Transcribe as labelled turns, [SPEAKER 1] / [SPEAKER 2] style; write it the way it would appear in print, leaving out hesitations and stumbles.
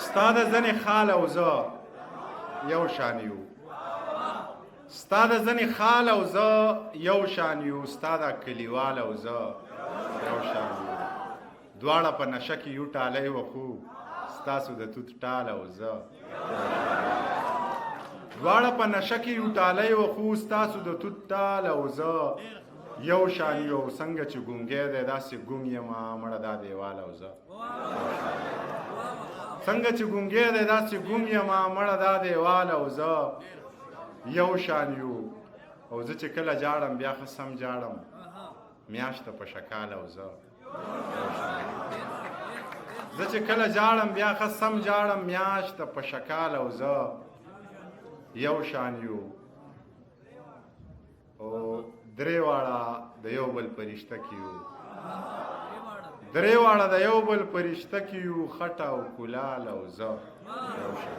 [SPEAKER 1] ستا د ځنې خال او زه یو شان یو ستا د ځنې خال او زه یو شان یو ستا د کلیوال او زه یو شان یو دواړه په نشه کې یو ټالی وخو ستاسو د توت ټال او زه دواړه په نشه کې یو ټالی وخو ستاسو د توت ټال او زه یو شان یو څنګه چې ګونګی دی داسې ګونګ یمه مړه دا دیوال او زه څنګه چې ګونګی دی داسې ګونګ یمه مړه دا دیوال او زه یو شان یو او زه چې کله جاړم بیا ښه سم جاړم میاشته په شکال او زه زه چې کله جاړم بیا ښه سم جاړم میاشته په شکال او زه یو شان یو او درې واړه د یو بل پرشته کې یو درې واړه د یو بل پرشته کې یو خټه او کلال او زه یو شان